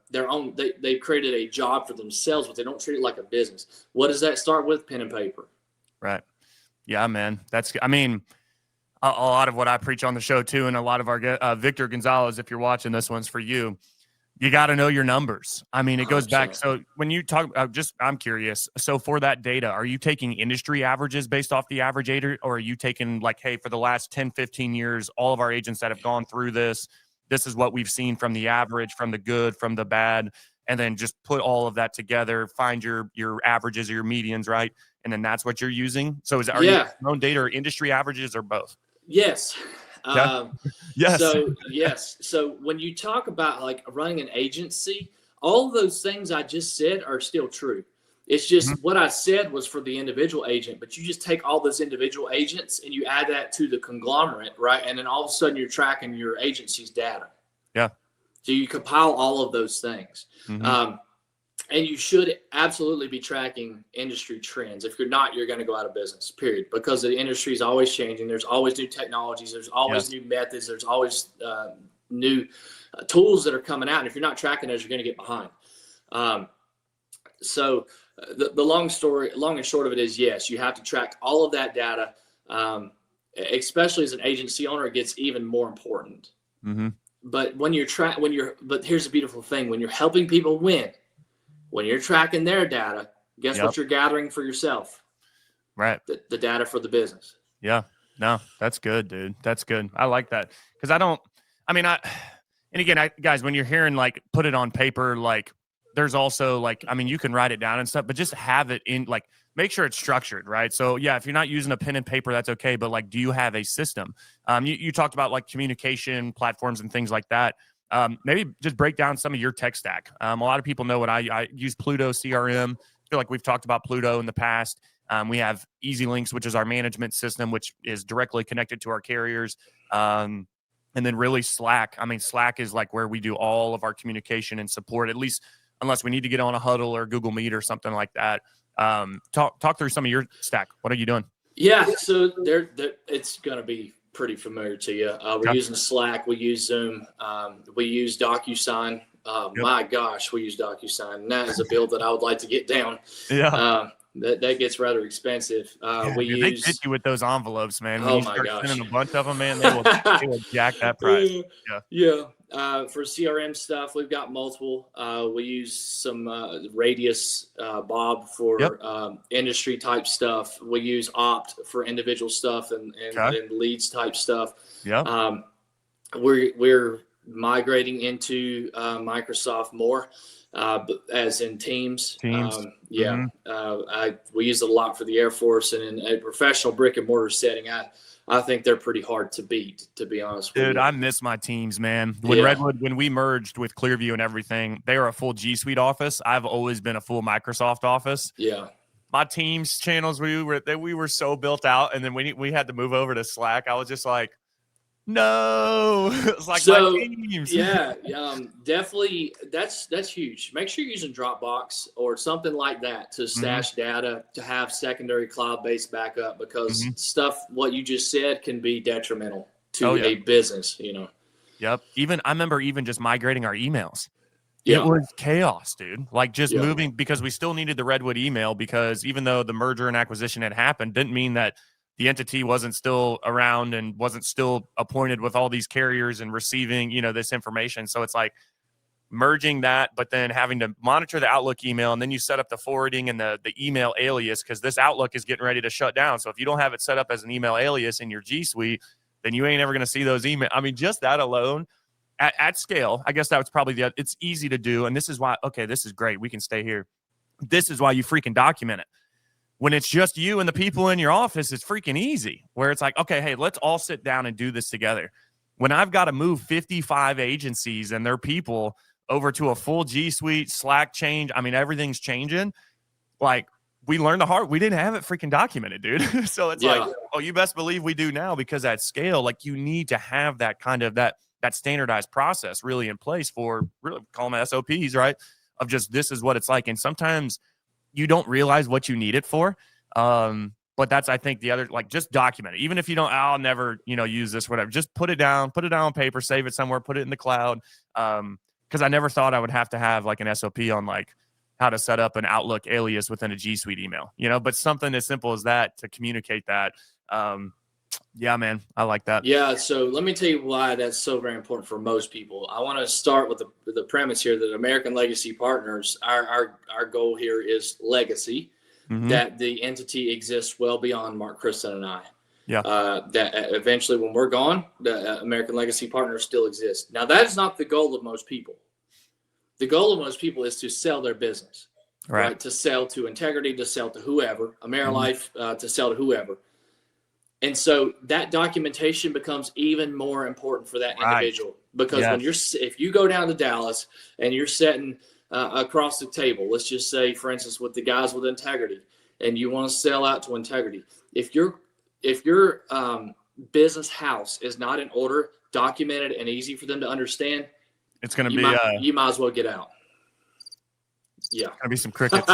their own. They created a job for themselves, but they don't treat it like a business. What does that start with? Pen and paper. Right. Yeah, man. A lot of what I preach on the show too, and a lot of our Victor Gonzalez, if you're watching, this one's for you. You got to know your numbers. I mean, it goes 100%. Back. So when you talk, I'm curious. So for that data, are you taking industry averages based off the average agent, or are you taking like, hey, for the last 10, 15 years, all of our agents that have gone through this is what we've seen from the average, from the good, from the bad, and then just put all of that together, find your averages or your medians, right? And then that's what you're using. So are you your own data or industry averages or both? Yes. Yeah. Yes. So yes. So when you talk about like running an agency, all of those things I just said are still true. It's Mhm. just what I said was for the individual agent, but you just take all those individual agents and you add that to the conglomerate, right? And then all of a sudden you're tracking your agency's data. Yeah. So you compile all of those things. Mhm. And you should absolutely be tracking industry trends. If you're not, you're going to go out of business, period. Because the industry is always changing. There's always new technologies. There's always Yes. new methods. There's always new tools that are coming out. And if you're not tracking those, you're going to get behind. The long and short of it is, yes, you have to track all of that data. Especially as an agency owner, it gets even more important. Mm-hmm. But but here's the beautiful thing: when you're helping people win, when you're tracking their data, guess what you're gathering for yourself? Right. The data for the business. Yeah. No, that's good, dude. That's good. I like that. Because and again, guys, when you're hearing like put it on paper, like there's also like, I mean, you can write it down and stuff, but just have it in like, make sure it's structured, right? So yeah, if you're not using a pen and paper, that's okay. But like, do you have a system? You talked about like communication platforms and things like that. Maybe just break down some of your tech stack. A lot of people know what I use Pluto CRM. I feel like we've talked about Pluto in the past. We have Easy Links, which is our management system, which is directly connected to our carriers. And then really Slack. I mean, Slack is like where we do all of our communication and support, at least unless we need to get on a huddle or Google Meet or something like that. Talk through some of your stack. What are you doing? Yeah, so it's going to be pretty familiar to you. We're using Slack. We use Zoom. We use DocuSign. My gosh, we use DocuSign. And that is a bill that I would like to get down. Yeah. That gets rather expensive. They get you with those envelopes, man. When Oh you my start gosh. sending a bunch of them, man, they will jack that price. Yeah. For CRM stuff, we've got multiple. We use some Radius, Bob for industry type stuff. We use Opt for individual stuff and leads type stuff. Yeah. We're migrating into Microsoft more. As in Teams. We use it a lot for the Air Force, and in a professional brick and mortar setting, I think they're pretty hard to beat, to be honest with you. Dude, I miss my Teams, man. When we merged with Clearview and everything, they were a full G Suite office. I've always been a full Microsoft office. Yeah. My Teams channels, we were so built out, and then we had to move over to Slack. I was just like, no, it's like my teams. Yeah, definitely. That's huge. Make sure you're using Dropbox or something like that to stash data, to have secondary cloud-based backup, because stuff what you just said can be detrimental to a business. Yep. I remember just migrating our emails. Yeah. It was chaos, dude. Like just moving, because we still needed the Redwood email, because even though the merger and acquisition had happened, didn't mean that the entity wasn't still around and wasn't still appointed with all these carriers and receiving, this information. So it's like merging that, but then having to monitor the Outlook email, and then you set up the forwarding and the email alias, because this Outlook is getting ready to shut down. So if you don't have it set up as an email alias in your G Suite, then you ain't ever going to see those emails. I mean, just that alone at scale, I guess that was probably it's easy to do. And this is why, this is great. We can stay here. This is why you freaking document it. When it's just you and the people in your office, it's freaking easy, where it's like, okay, hey, let's all sit down and do this together. When I've got to move 55 agencies and their people over to a full G Suite, Slack change, I mean, everything's changing. Like, we learned the hard, we didn't have it freaking documented, dude. So it's like, you best believe we do now, because at scale, like, you need to have that kind of that standardized process really in place for, really call them SOPs, right? Of just, this is what it's like. And sometimes you don't realize what you need it for. But that's, I think, the other, like, just document it. Even if you don't, I'll never, use this, whatever. Just put it down on paper, save it somewhere, put it in the cloud. Because I never thought I would have to have like an SOP on like how to set up an Outlook alias within a G Suite email, but something as simple as that to communicate that. Yeah, man, I like that. Yeah. So let me tell you why that's so very important for most people. I want to start with the premise here that American Legacy Partners, our goal here is legacy, that the entity exists well beyond Mark, Kristen, and I. Yeah. That eventually, when we're gone, the American Legacy Partners still exist. Now, that is not the goal of most people. The goal of most people is to sell their business, right? To sell to Integrity, to sell to whoever, AmeriLife, to sell to whoever. And so that documentation becomes even more important for that individual, because when if you go down to Dallas and you're sitting across the table, let's just say, for instance, with the guys with integrity, and you want to sell out to integrity, if your business house is not in order, documented, and easy for them to understand, it's going to be you might as well get out. Yeah, going to be some crickets.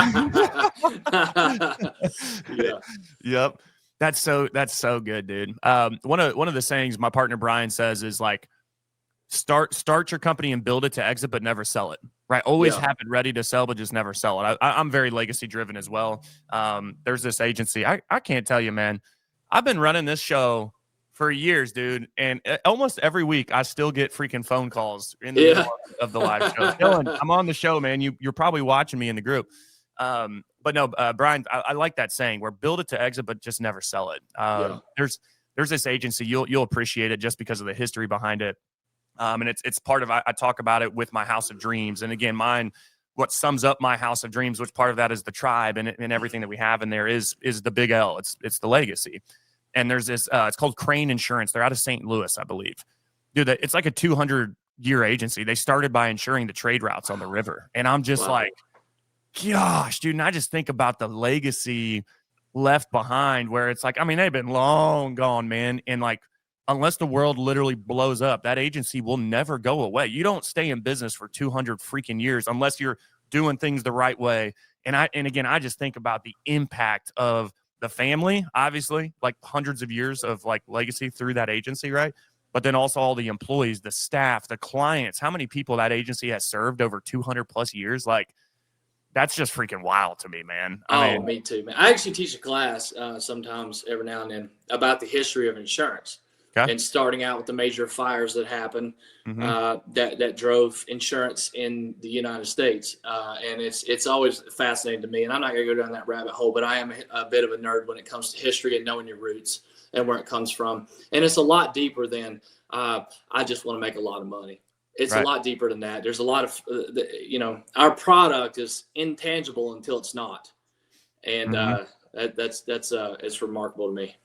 Yeah. Yep. That's so good, dude. One of the sayings my partner Brian says is like, start your company and build it to exit, but never sell it. Right? Always have it ready to sell, but just never sell it. I'm very legacy driven as well. There's this agency. I can't tell you, man. I've been running this show for years, dude, and almost every week I still get freaking phone calls in the middle of the live show. Dylan, I'm on the show, man. You're probably watching me in the group. But no, Brian, I like that saying, where build it to exit, but just never sell it. There's this agency, you'll appreciate it just because of the history behind it. And it's part of, I talk about it with my House of Dreams. And again, what sums up my House of Dreams, which part of that is the tribe and everything that we have in there is the big L. It's the legacy. And there's this, it's called Crane Insurance. They're out of St. Louis, I believe. Dude, it's like a 200-year agency. They started by insuring the trade routes on the river. And I'm just like, gosh, dude. And I just think about the legacy left behind, where it's like, I mean, they've been long gone, man. And like, unless the world literally blows up, that agency will never go away. You don't stay in business for 200 freaking years unless you're doing things the right way. And again, I just think about the impact of the family, obviously, like hundreds of years of like legacy through that agency, right? But then also all the employees, the staff, the clients, how many people that agency has served over 200 plus years. Like, that's just freaking wild to me, man. I mean, me too, man. I actually teach a class sometimes every now and then about the history of insurance. Okay. And starting out with the major fires that happened that drove insurance in the United States. And it's always fascinating to me. And I'm not going to go down that rabbit hole, but I am a bit of a nerd when it comes to history and knowing your roots and where it comes from. And it's a lot deeper than I just want to make a lot of money. It's a lot deeper than that. There's a lot of, our product is intangible until it's not. And it's remarkable to me.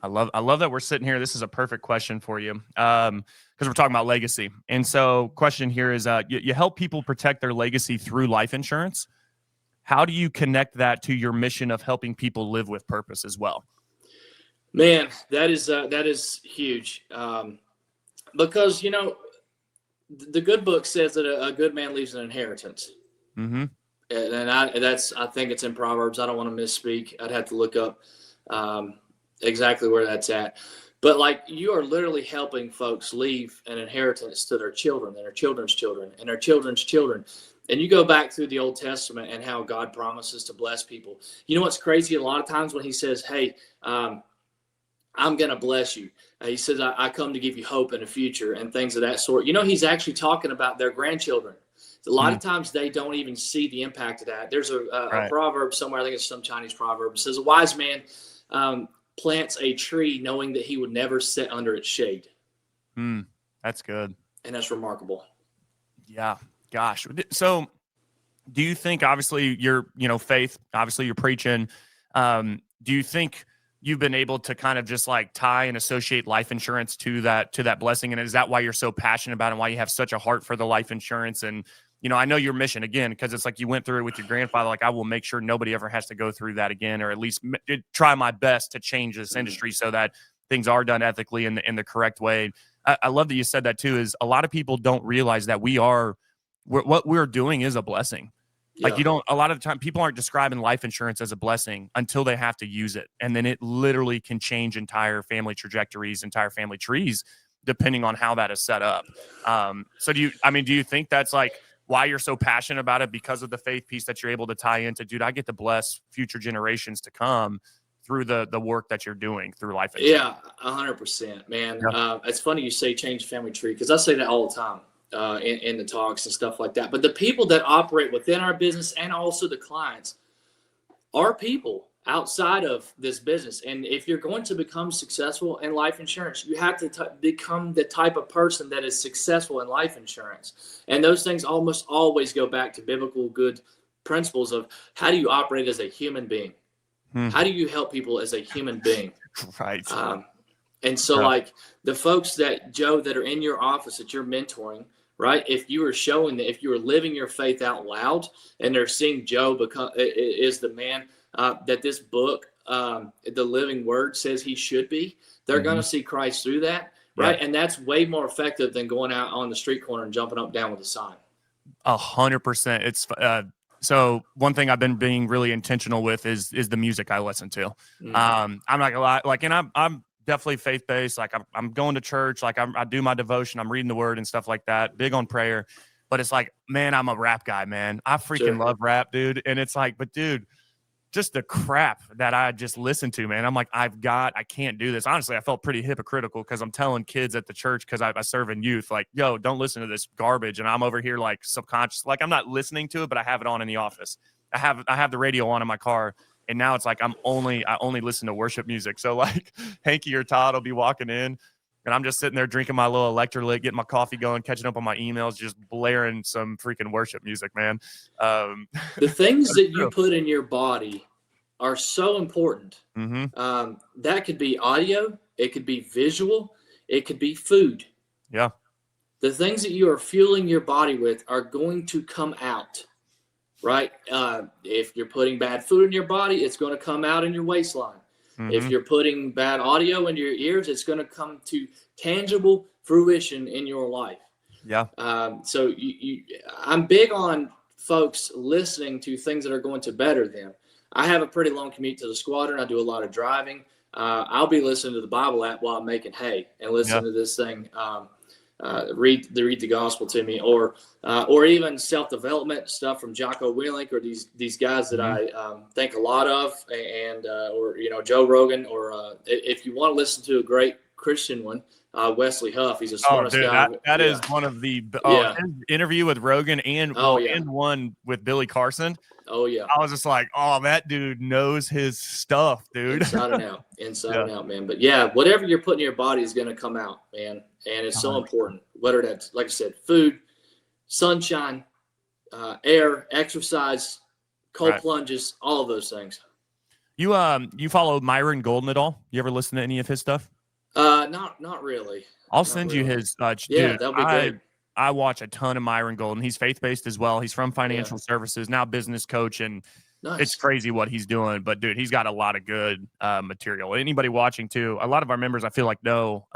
I love that we're sitting here. This is a perfect question for you because we're talking about legacy. And so question here is you help people protect their legacy through life insurance. How do you connect that to your mission of helping people live with purpose as well? Man, that is huge because, the good book says that a good man leaves an inheritance. Mm-hmm. And I think it's in Proverbs. I don't want to misspeak. I'd have to look up exactly where that's at. But like, you are literally helping folks leave an inheritance to their children and their children's children and their children's children. And you go back through the Old Testament and how God promises to bless people. You know what's crazy? A lot of times when he says, hey, I'm going to bless you. He says, I come to give you hope and a future and things of that sort. He's actually talking about their grandchildren. A lot of times they don't even see the impact of that. There's a proverb somewhere, I think it's some Chinese proverb. It says, a wise man plants a tree knowing that he would never sit under its shade. That's good. And that's remarkable. Yeah. Gosh. So do you think, obviously you're, faith, obviously you're preaching. Do you think you've been able to kind of just like tie and associate life insurance to that blessing? And is that why you're so passionate about it and why you have such a heart for the life insurance? And, I know your mission again, because it's like you went through it with your grandfather. Like, I will make sure nobody ever has to go through that again, or at least try my best to change this industry so that things are done ethically in the correct way. I love that you said that too, is a lot of people don't realize that what we're doing is a blessing. Yeah. Like, a lot of the time people aren't describing life insurance as a blessing until they have to use it. And then it literally can change entire family trajectories, entire family trees, depending on how that is set up. So do you think that's like why you're so passionate about it, because of the faith piece that you're able to tie into? Dude, I get to bless future generations to come through the work that you're doing through life insurance. Yeah, 100%, man. Yeah. It's funny you say change family tree, because I say that all the time. In the talks and stuff like that. But the people that operate within our business and also the clients are people outside of this business. And if you're going to become successful in life insurance, you have to become the type of person that is successful in life insurance. And those things almost always go back to biblical good principles of how do you operate as a human being? How do you help people as a human being? Right. And so, Yeah. like the folks that, Joe, that are in your office that you're mentoring, right? If you are showing that, if you are living your faith out loud, and they're seeing Joe is the man that this book, the Living Word, says he should be, they're going to see Christ through that, right? Yeah. And that's way more effective than going out on the street corner and jumping up and down with a sign. 100%. It's so one thing I've been being really intentional with is the music I listen to. I'm not gonna lie, like, and I'm definitely faith based. Like I'm going to church, like I do my devotion, I'm reading the word and stuff like that. Big on prayer, but it's like, man, I'm a rap guy, man. I freaking love rap, dude. And it's like, but dude, just the crap that I just listen to, man. I'm like, I can't do this. Honestly, I felt pretty hypocritical because I'm telling kids at the church, because I serve in youth, like, yo, don't listen to this garbage. And I'm over here like subconscious, like I'm not listening to it, but I have it on in the office. I have the radio on in my car. And now it's like I only listen to worship music. So like Hanky or Todd will be walking in, and I'm just sitting there drinking my little electrolyte, getting my coffee going, catching up on my emails, just blaring some freaking worship music, man. The things that you put in your body are so important. That could be audio, it could be visual, it could be food. Yeah. The things that you are fueling your body with are going to come out, right? If you're putting bad food in your body, it's going to come out in your waistline. If you're putting bad audio in your ears, it's going to come to tangible fruition in your life. Yeah. So I'm big on folks listening to things that are going to better them. I have a pretty long commute to the squadron. I do a lot of driving. I'll be listening to the Bible app while I'm making hay and listening to this thing. Read the gospel to me, or even self-development stuff from Jocko Willink, or these guys that I think a lot of, and or Joe Rogan, or if you want to listen to a great Christian one, Wesley Huff. He's the smartest guy. That is one of the his interview with Rogan and one with Billy Carson. Oh yeah, I was just like, oh, that dude knows his stuff, dude. Inside and out, man. But yeah, whatever you're putting in your body is going to come out, man. And it's so important. Whether that's, like I said, food, sunshine, air, exercise, cold plunges, all of those things. You follow Myron Golden at all? You ever listen to any of his stuff? Not really. I'll send you his. Yeah, dude, that'll be great. I watch a ton of Myron Golden. He's faith-based as well. He's from financial services, now business coach, and it's crazy what he's doing. But, dude, he's got a lot of good material. Anybody watching, too, a lot of our members, I feel like, know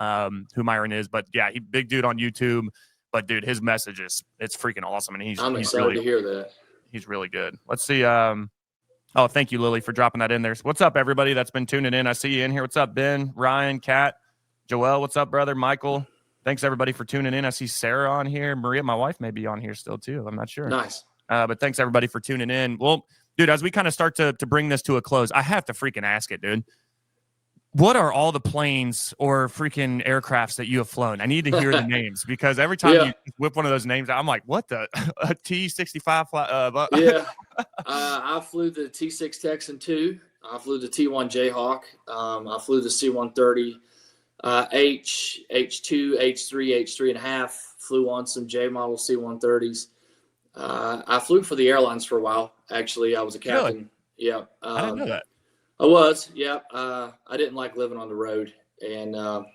who Myron is. But, yeah, he big dude on YouTube. But, dude, his message it's freaking awesome. And I'm excited to hear that. He's really good. Let's see. Oh, thank you, Lily, for dropping that in there. So what's up, everybody that's been tuning in? I see you in here. What's up, Ben, Ryan, Kat, Joel? What's up, brother? Michael? Thanks, everybody, for tuning in. I see Sarah on here. Maria, my wife, may be on here still, too. I'm not sure. Nice. But thanks, everybody, for tuning in. Well, dude, as we kind of start to bring this to a close, I have to freaking ask it, dude. What are all the planes or freaking aircrafts that you have flown? I need to hear the names, because every time you whip one of those names out, I'm like, what the? A T-65? Yeah. I flew the T-6 Texan II. I flew the T-1 Jayhawk. I flew the C-130. H2, H3, H3.5, flew on some J model C-130s. I flew for the airlines for a while. Actually, I was a captain. Really? Yeah. I didn't know that. I was. Yeah. I didn't like living on the road, and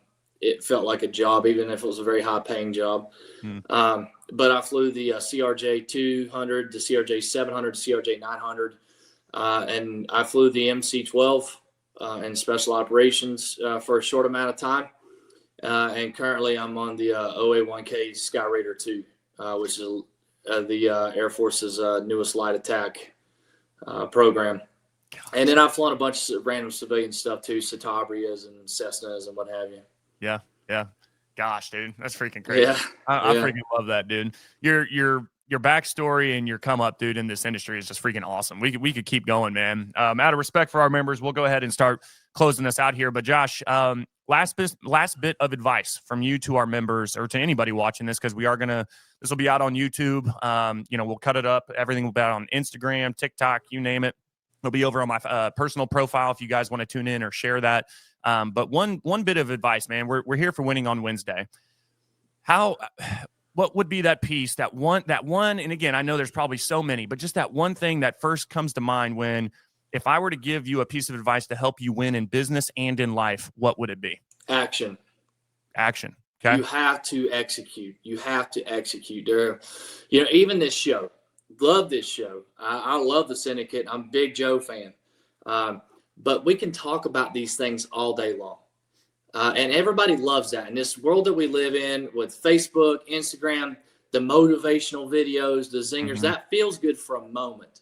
it felt like a job, even if it was a very high paying job. But I flew the CRJ 200, the CRJ 700, the CRJ 900, and I flew the MC-12 in special operations for a short amount of time. And currently I'm on the OA-1K Skyraider 2, which is the Air Force's newest light attack program. And then I've flown a bunch of random civilian stuff too, Cetabrias and Cessnas and what have you. Yeah. Yeah. Gosh, dude, that's freaking crazy. Yeah. I freaking love that, dude. Your backstory and your come up, dude, in this industry is just freaking awesome. We could keep going, man. Out of respect for our members, we'll go ahead and start closing this out here. But Josh, last bit of advice from you to our members, or to anybody watching this, because this will be out on YouTube. We'll cut it up. Everything will be out on Instagram, TikTok, you name it. It'll be over on my personal profile if you guys want to tune in or share that. But one bit of advice, man. We're here for Winning on Wednesday. What would be that piece, that one, and again, I know there's probably so many, but just that one thing that first comes to mind when, if I were to give you a piece of advice to help you win in business and in life, what would it be? Action. Okay. You have to execute. There, even this show, love this show. I love the Syndicate. I'm a big Joe fan. But we can talk about these things all day long. And everybody loves that. In this world that we live in with Facebook, Instagram, the motivational videos, the zingers, that feels good for a moment.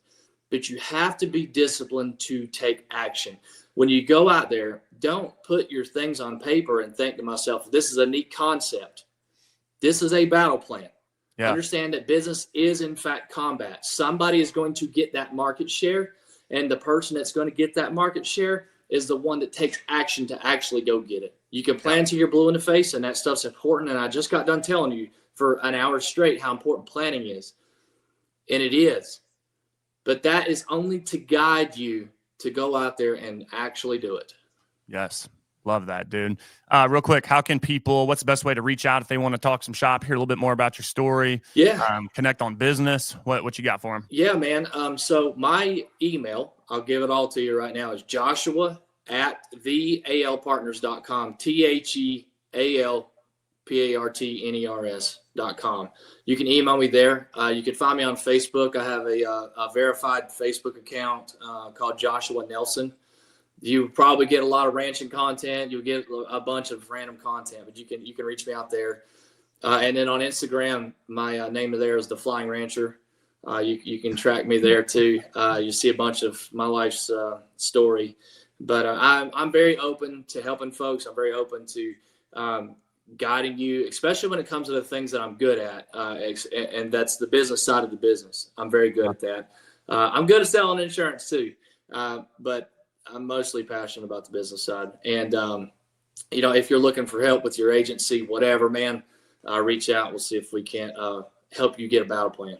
But you have to be disciplined to take action. When you go out there, don't put your things on paper and think to myself, this is a neat concept. This is a battle plan. Yeah. Understand that business is, in fact, combat. Somebody is going to get that market share, and the person that's going to get that market share is the one that takes action to actually go get it. You can plan till you're blue in the face, and that stuff's important. And I just got done telling you for an hour straight how important planning is. And it is. But that is only to guide you to go out there and actually do it. Yes. Love that, dude. Real quick, what's the best way to reach out if they want to talk some shop, hear a little bit more about your story? Yeah. Connect on business. What you got for them? Yeah, man. So my email, I'll give it all to you right now, is joshua@thealpartners.com, TheALPartners.com. You can email me there. You can find me on Facebook. I have a verified Facebook account called Joshua Nelson. You probably get a lot of ranching content. You'll get a bunch of random content, but you can reach me out there. And then on Instagram, my name there is The Flying Rancher. You can track me there too. You see a bunch of my life's story. But I'm very open to helping folks. I'm very open to guiding you, especially when it comes to the things that I'm good at. And that's the business side of the business. I'm very good at that. I'm good at selling insurance too. But I'm mostly passionate about the business side. And, if you're looking for help with your agency, whatever, man, reach out. We'll see if we can't help you get a battle plan.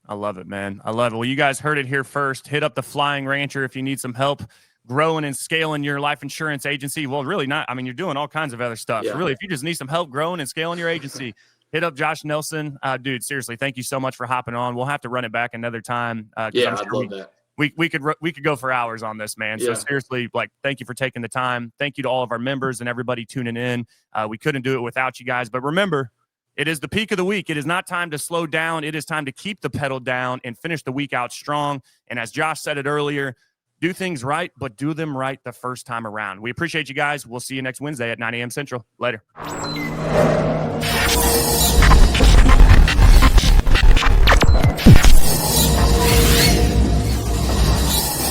I love it, man. I love it. Well, you guys heard it here first. Hit up the Flying Rancher if you need some help growing and scaling your life insurance agency. Well, really not. I mean, you're doing all kinds of other stuff. Yeah. So really, if you just need some help growing and scaling your agency, hit up Josh Nelson. Dude, seriously, thank you so much for hopping on. We'll have to run it back another time. Yeah, I'd love that. We could go for hours on this, man. So seriously, thank you for taking the time. Thank you to all of our members and everybody tuning in. We couldn't do it without you guys. But remember, it is the peak of the week. It is not time to slow down. It is time to keep the pedal down and finish the week out strong. And as Josh said it earlier, do things right, but do them right the first time around. We appreciate you guys. We'll see you next Wednesday at 9 a.m. Central. Later.